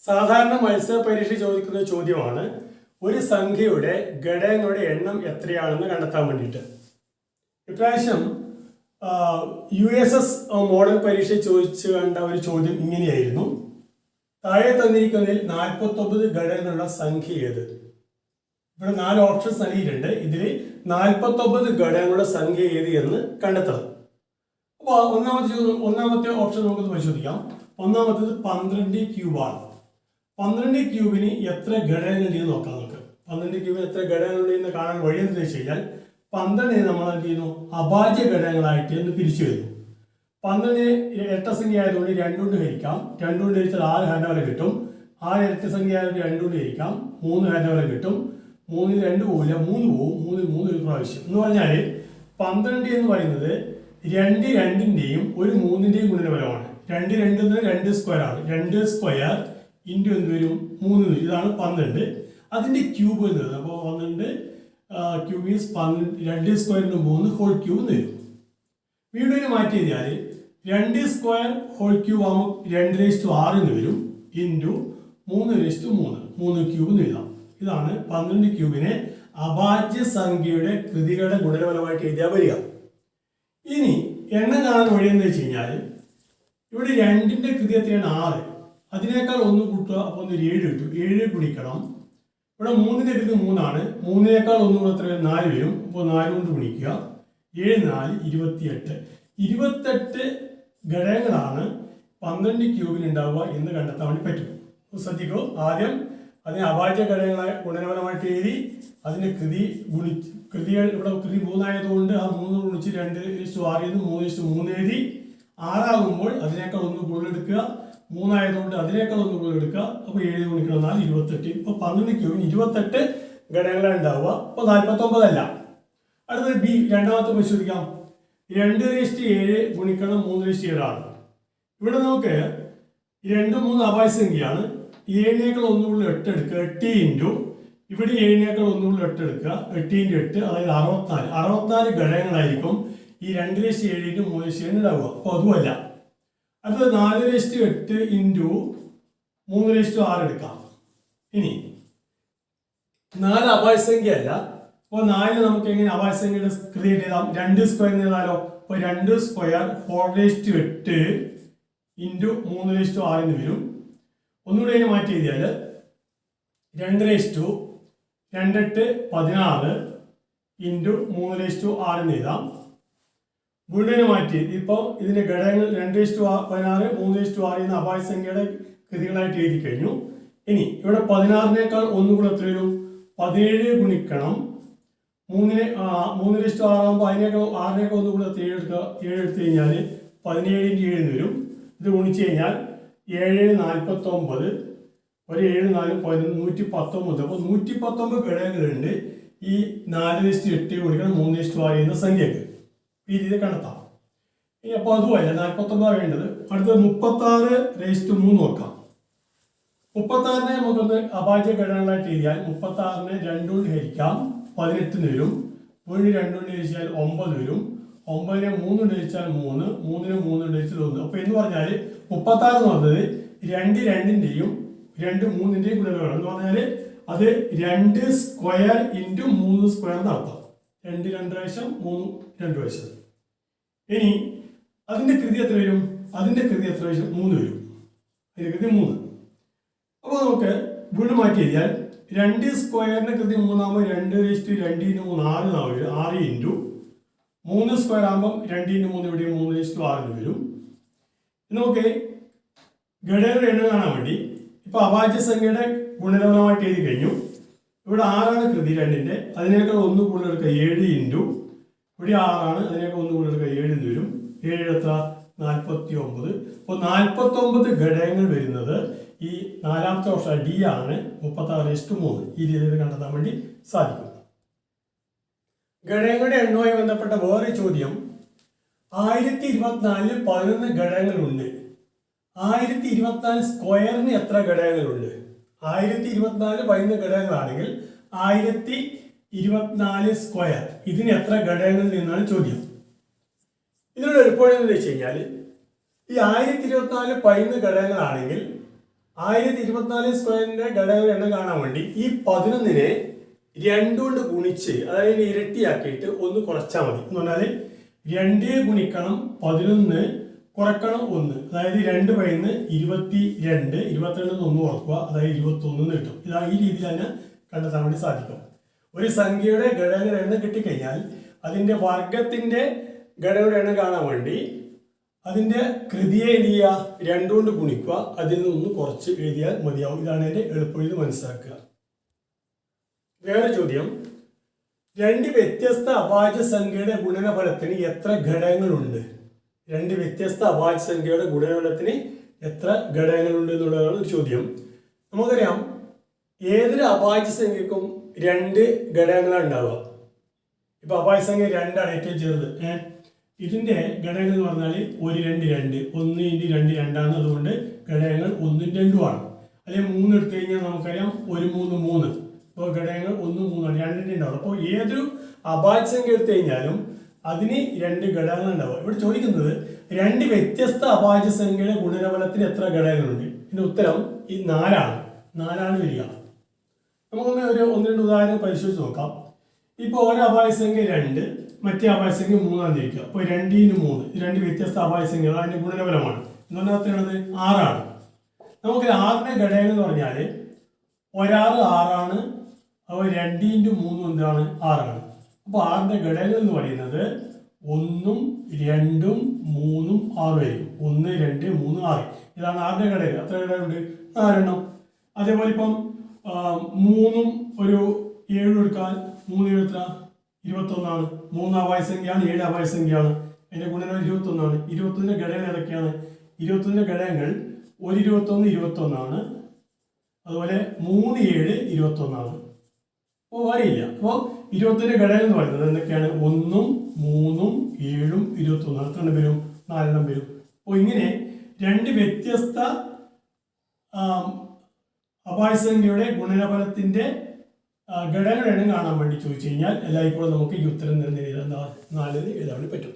സാധാരണ മത്സര പരീക്ഷ ചോദിക്കുന്ന ചോദ്യമാണ് ഒരു സംഖ്യയുടെ ഘടകങ്ങളുടെ എണ്ണം എത്രയാണെന്ന് കണ്ടെത്താൻ വേണ്ടിയിട്ട്. ഇപ്രാവശ്യം USS മോഡൽ പരീക്ഷ ചോദിച്ചു കണ്ട ഒരു ചോദ്യം ഇങ്ങനെയായിരുന്നു: താഴെ തന്നിരിക്കുന്നതിൽ 49 ഘടകങ്ങളുള്ള സംഖ്യ ഏത്? ഇവിടെ 4 ഓപ്ഷൻസ് നൽകിയിട്ടുണ്ട്. ഇതിൽ 49 ഘടകങ്ങളുടെ സംഖ്യ ഏത് എന്ന് കണ്ടെത്തണം. അപ്പോൾ ഒന്നാമത്തെ ഓപ്ഷൻ നമുക്കൊന്ന് പരിശോധിക്കാം. ഒന്നാമത്തേത് 12 ക്യൂബാണ്. 12 ക്യൂബിന് എത്ര ഘടകങ്ങളുണ്ട് എന്ന് നോക്കാം. നമുക്ക് 12 ക്യൂബിന് എത്ര ഘടകങ്ങളുണ്ട് എന്ന് കാണാൻ വഴി എന്താ വെച്ച് കഴിഞ്ഞാൽ 12 നമ്മൾ എന്ത് ചെയ്യുന്നു, അഭാജ്യ ഘടകങ്ങളായിട്ട് എന്ന് പിരിച്ചു വരുന്നു. 12 ഇരട്ടസംഖ്യ ആയതുകൊണ്ട് 2 കൊണ്ട് ഹരിക്കാം. 2 കൊണ്ട് ഹരിച്ചാൽ 6 ഹാൻഡവരെ കിട്ടും. 6 ഇരട്ടസംഖ്യ ആയതുകൊണ്ട് 2 കൊണ്ട് ഹരിക്കാം. 3 ഹാൻഡവരെ കിട്ടും. 3 2 പോവില്ല, 3 പോവും. 3 ഒരു പ്രാവശ്യം എന്ന് പറഞ്ഞാൽ 12 എന്ന് പറയുന്നത് 2 2ന്റെയും ഒരു 3ന്റെയും ഗുണനഫലമാണ്. 2 2 2 സ്ക്വയർ ആണ്. 2 സ്ക്വയർ ഇൻറ്റു എന്ത് വരും, 3 വരും. ഇതാണ് 12. അതിന്റെ ക്യൂബ് എന്ന് പറയുന്നത്. അപ്പോൾ 12 ക്യൂബ് ഈസ് 2 സ്ക്വയറിന് 3 ഹോൾ ക്യൂബ് വരും. വീണ്ടും മാറ്റി എഴുതിയാൽ 2 സ്ക്വയർ ഹോൾ ക്യൂബ് ആകുമ്പോൾ 2⁻6 എന്ന് വരും. ഇൻറ്റു 3⁻3 ക്യൂബ് എഴുതാം. ഇതാണ് 12 ക്യൂബിനെ അഭാജ്യ സംഖ്യയുടെ കൃതികളുടെ ഗുണനഫലമായിട്ട് എഴുതിയാൽ വരിക. ഇനി എണ്ണം കാണാൻ വഴിയെന്ന് വെച്ച് കഴിഞ്ഞാൽ ഇവിടെ 2ന്റെ കൃതി എത്രയാണ്, 6. അതിനേക്കാൾ 1 കൂട്ടുക, അപ്പോൾ ഒന്ന് 7 കിട്ടും. 7 ഗുണിക്കണം. ഇവിടെ 3ന്റെ കൃതി 3 ആണ്. 3നേക്കാൾ 1 കൂടെ എത്ര 4 വരും. അപ്പോൾ 4 കൊണ്ട് ഗുണിക്കുക. 7 4 28. 28 ഘടകങ്ങളാണ് 12 ക്യൂബിന് ഉണ്ടാവുക എന്ന് കണ്ടെത്താൻ വേണ്ടി പറ്റും. ശ്രദ്ധിക്കൂ, ആദ്യം അതിനെ അഭാജ്യ ഘടകങ്ങളായ ഗുണനഫലമായിട്ട് എഴുതി അതിന്റെ കൃതികൾ ഇവിടെ കൃതി 3 ആയതുകൊണ്ട് ആ 3 ഗുണിച്ച് 2⁻6 3:3 എഴുതി. 6 ആകുമ്പോൾ അതിനേക്കാൾ 1 കൂടുതൽ എടുക്കുക. 3 ആയതുകൊണ്ട് അതിനേക്കാൾ 1 കൂടുതൽ എടുക്കുക. അപ്പോൾ 7 ഗുണിക്കണം 4 28. ഇപ്പോൾ 12 ക്യൂബിന് 28 ഘടകങ്ങളാണ് ഉണ്ടാവുക. അപ്പോൾ 49 അല്ല. അടുത്തത് ബി, രണ്ടാമത്തെ പരിശോധിക്കാം. 2⁻7 ഗുണിക്കണം 3⁻7 ആണ്. ഇവിടെ നമുക്ക് 2 3 അഭാജ്യ സംഖ്യയാണ്. 7നേക്കാൾ 1 കൂടുതൽ 8 എടുക്കുക. 8 ഇൻറ്റു ഇവിടെ 7നേക്കാൾ 1 കൂടുതൽ 8 എടുക്കുക. 8 ഇൻറ്റു 8 അതായത് 64 ഘടകങ്ങളായിരിക്കും ഈ 2⁻7 ഇൻറ്റു 3⁻7 ഉണ്ടാവുക. അപ്പോൾ അതുമല്ല. അടുത്തത് 4⁻8 ഇൻറ്റു 3⁻6 എടുക്കാം. ഇനി 4 അഭാജ്യ സംഖ്യ അല്ല. അപ്പോൾ 4 നമുക്ക് എങ്ങനെ അഭാജ്യ സംഖ്യയുടെ കൃതി എഴുതാം? 2 സ്ക്വയർ എഴുതാലോ. അപ്പോൾ 2 സ്ക്വയർ 4⁸8 ഇൻറ്റു 3⁻6 എന്ന് വരും. ഒന്നുകൂടി അതിനെ മാറ്റി എഴുതിയാൽ 2⁻2 16 ഇൻറ്റു 3⁻6 എന്ന് എഴുതാം. വീണ്ടും മാറ്റി ഇപ്പോൾ ഇതിന്റെ ഘടകങ്ങൾ 2⁻16 3⁻6 എന്ന അഭാജ്യ സംഖ്യയുടെ കൃതികളായിട്ട് എഴുതി കഴിഞ്ഞു. ഇനി ഇവിടെ 16നേക്കാൾ 1 കൂടെ എത്ര വരും? 17 ഗുണിക്കണം 3⁻6 ആകുമ്പോൾ അതിനേക്കാൾ 6നേക്കാൾ 1 കൂടെ 7 എടുക്കുക. 7 എടുത്തു കഴിഞ്ഞാൽ 17 × 7 വരും. ഇത് ഗുണിച്ച് കഴിഞ്ഞാൽ 7 49 ഒരു 7 4 119. അപ്പോൾ 119 ഘടകങ്ങളുണ്ട് ഈ 4⁻8 ഗുണിക്കണം 3⁻6 എന്ന സംഖ്യക്ക്. ഈ രീതിയിൽ കണ്ടെത്താം. ഇനി അപ്പോൾ അതുമല്ല 49 വേണ്ടത്. അടുത്തത് 36⁻3 നോക്കാം. 36നെ നമുക്കൊന്ന് അഭാജ്യ ഘടകങ്ങളായിട്ട് എഴുതിയാൽ 36നെ 2 കൊണ്ട് ഹരിക്കാം. 18 വരും. വീണ്ടും 2 കൊണ്ട് ഹരിച്ചാൽ 9 വരും. 9നെ 3 കൊണ്ട് ഹരിച്ചാൽ 3. 3നെ 3 കൊണ്ട് ഹരിച്ചാൽ 1. അപ്പോൾ എന്ന് പറഞ്ഞാൽ 36 എന്ന് പറഞ്ഞത് 2 2ന്റെയും 2 3ന്റെയും ഗുണനഫലമാണ്. എന്ന് പറഞ്ഞാൽ അത് 2 സ്ക്വയർ ഇൻറ്റു 3 സ്ക്വയർ നടത്താം. 2 2 പ്രാവശ്യം 3 2 പ്രാവശ്യം. ഇനി അതിന്റെ കൃതി എത്ര വരും? അതിന്റെ കൃതി എത്ര പ്രാവശ്യം? 3 വരും. അതിന്റെ കൃതി 3. അപ്പോൾ നമുക്ക് വീണ്ടും മാറ്റി എഴുതിയാൽ 2 സ്ക്വയറിന്റെ കൃതി 3 ആകുമ്പോൾ 2⁻2 × 3 6 ഇൻറ്റു 3 സ്ക്വയർ ആകുമ്പോൾ 2 × 3 ഇവിടെ 3⁻6 വരും. നമുക്ക് ഘടകങ്ങളുടെ എണ്ണം കാണാൻ വേണ്ടി ഇപ്പൊ അഭാജ്യ സംഖ്യയുടെ ഗുണനഫലമായിട്ട് എഴുതി കഴിഞ്ഞു. ഇവിടെ 6 കൃതി 2ന്റെ. അതിനേക്കാൾ 1 കൂടുതൽ എടുക്കുക. 7 ഇൻറ്റു ഇവിടെ 6 അതിനേക്കാൾ 1 കൂടുതൽ എടുക്കുക. 7 എന്ന് വരും. 7 എത്ര? 49. അപ്പോൾ 49 ഘടകങ്ങൾ വരുന്നത് ഈ 4ാമത്തെ ഓപ്ഷൻ ഡി ആണ്. 36:3 ഈ രീതിയിൽ കണ്ടെത്താൻ വേണ്ടി സാധിക്കും. ഘടകങ്ങളുടെ എണ്ണവുമായി ബന്ധപ്പെട്ട വേറെ ചോദ്യം: 1024 11 ഘടകങ്ങളുണ്ട്. 1024 സ്ക്വയറിന് എത്ര ഘടകങ്ങളുണ്ട്? 1024 11 ഘടകങ്ങളാണെങ്കിൽ 1024 സ്ക്വയർ ഇതിന് എത്ര ഘടകങ്ങളിൽ നിന്നാണ് ചോദ്യം. ഇതിനുള്ള എളുപ്പമെന്ന് വെച്ച് കഴിഞ്ഞാൽ ഈ 1024 11 ഘടകങ്ങളാണെങ്കിൽ 1024 സ്ക്വയറിന്റെ ഘടകങ്ങളുടെ എണ്ണം കാണാൻ വേണ്ടി ഈ 11നെ 2 കൊണ്ട് ഗുണിച്ച് അതായത് ഇരട്ടിയാക്കിയിട്ട് ഒന്ന് കുറച്ചാൽ മതി. എന്ന് പറഞ്ഞാൽ 2 ഗുണിക്കണം 11 കുറക്കണം 1, അതായത് 2 പൈന്ന് 22, 22 1 കുറക്കുക, അതായത് 21 കിട്ടും. ഇതാ ഈ രീതിയിൽ തന്നെ കണ്ടെത്താൻ വേണ്ടി സാധിക്കും. ഒരു സംഖ്യയുടെ ഘടകങ്ങളുടെ എണ്ണം കിട്ടിക്കഴിഞ്ഞാൽ അതിന്റെ വർഗത്തിന്റെ ഘടകങ്ങളുടെ എണ്ണം കാണാൻ വേണ്ടി അതിന്റെ കൃതിയെ എന്ത് ചെയ്യുക, 2 കൊണ്ട് ഗുണിക്കുക, അതിൽ നിന്ന് കുറച്ച് എഴുതിയാൽ മതിയാവും. ഇതാണ് എന്റെ എളുപ്പവഴി മനസ്സിലാക്കുക. വേറെ ചോദ്യം, 2 വ്യത്യസ്ത അഭാജ്യ സംഖ്യയുടെ ഗുണനഫലത്തിന് എത്ര ഘടകങ്ങളുണ്ട്? 2 വ്യത്യസ്ത അഭാജ്യ സംഖ്യയുടെ ഗുണനഫലത്തിന് എത്ര ഘടകങ്ങളുണ്ട് എന്നുള്ളതാണ് ഒരു ചോദ്യം. നമുക്കറിയാം ഏതൊരു അഭാജ്യ സംഖ്യക്കും 2 ഘടകങ്ങളാണ് ഉണ്ടാവുക. ഇപ്പൊ അഭാജ്യ സംഖ്യ 2 ആണ് ഏറ്റവും ചെറുത്. ഇതിന്റെ ഘടകങ്ങൾ എന്ന് പറഞ്ഞാൽ 1 2 2, 1 × 2 2ആണ്. അതുകൊണ്ട് ഘടകങ്ങൾ 1 2 ആണ്. അല്ലെങ്കിൽ 3 എടുത്തു കഴിഞ്ഞാൽ നമുക്കറിയാം 1 3 3. അപ്പോൾ ഘടകങ്ങൾ 1 3 ആണ്, 2 ഉണ്ടാവും. അപ്പോൾ ഏതൊരു അഭാജ്യ സംഖ്യ എടുത്തു കഴിഞ്ഞാലും അതിന് 2 ഘടകങ്ങൾ ഉണ്ടാവും. ഇവിടെ ചോദിക്കുന്നത് 2 വ്യത്യസ്ത അഭാജ്യ സംഖ്യയുടെ ഗുണനഫലത്തിന് എത്ര ഘടകങ്ങളുണ്ട്? ഇതിന്റെ ഉത്തരം ഈ 4ആണ് വരിക. നമുക്കൊന്ന് ഒരു 1-2 ഉദാഹരണം പരിശോധിച്ച് നോക്കാം. ഇപ്പോൾ ഒരു അഭാജ്യ സംഖ്യ 2, മറ്റേ അഭാജ്യ സംഖ്യ 3 ആണെന്നിരിക്കുക. അപ്പോൾ 2 × 3 2 വ്യത്യസ്ത അഭാജ്യ സംഖ്യകൾ, അതിന്റെ ഗുണനഫലമാണ്. എന്ന് പറഞ്ഞാൽ എത്രയാണത്? 6 ആണ്. നമുക്ക് 6ന്റെ ഘടകങ്ങൾ എന്ന് പറഞ്ഞാൽ 1 6 ആണ്. അപ്പോൾ 2 × 3 എന്താണ്? 6 ആണ്. അപ്പോൾ 6ന്റെ ഘടകങ്ങൾ എന്ന് പറയുന്നത് 1 2 3 6 ആയിരിക്കും. 1 2 3 6. ഇതാണ് 6ന്റെ ഘടകം. എത്ര ഘടകമുണ്ട്? 4 എണ്ണം. അതേപോലെ ഇപ്പം 3 ഒരു 7 എടുക്കാൻ 3 എത്ര? 21 ആണ്. 3 അഭാജ്യ സംഖ്യയാണ്, 7 അഭാജ്യ സംഖ്യയാണ്. അതിന്റെ ഗുണനം 21 ആണ്. 21ന്റെ ഘടകങ്ങൾ ഏതൊക്കെയാണ്? 21ന്റെ ഘടകങ്ങൾ 1 21 21 ആണ്. അതുപോലെ 3 7 21 ആണ്. അപ്പോൾ വരില്ല. അപ്പോൾ 21ന്റെ ഘടകം എന്ന് പറയുന്നത് എന്തൊക്കെയാണ്? 1 3 7 21. എത്ര എണ്ണം വരും? 4 എണ്ണം വരും. അപ്പോൾ ഇങ്ങനെ 2 വ്യത്യസ്ത അഭാജ്യ സംഖ്യയുടെ ഗുണനഫലത്തിന്റെ ഘടകങ്ങളുടെ എണ്ണം കാണാൻ വേണ്ടി ചോദിച്ചു കഴിഞ്ഞാൽ എല്ലായ്പ്പോഴും നമുക്ക് ഈ ഉത്തരം എഴുതാൻ 4 എഴുതാൻ പറ്റും.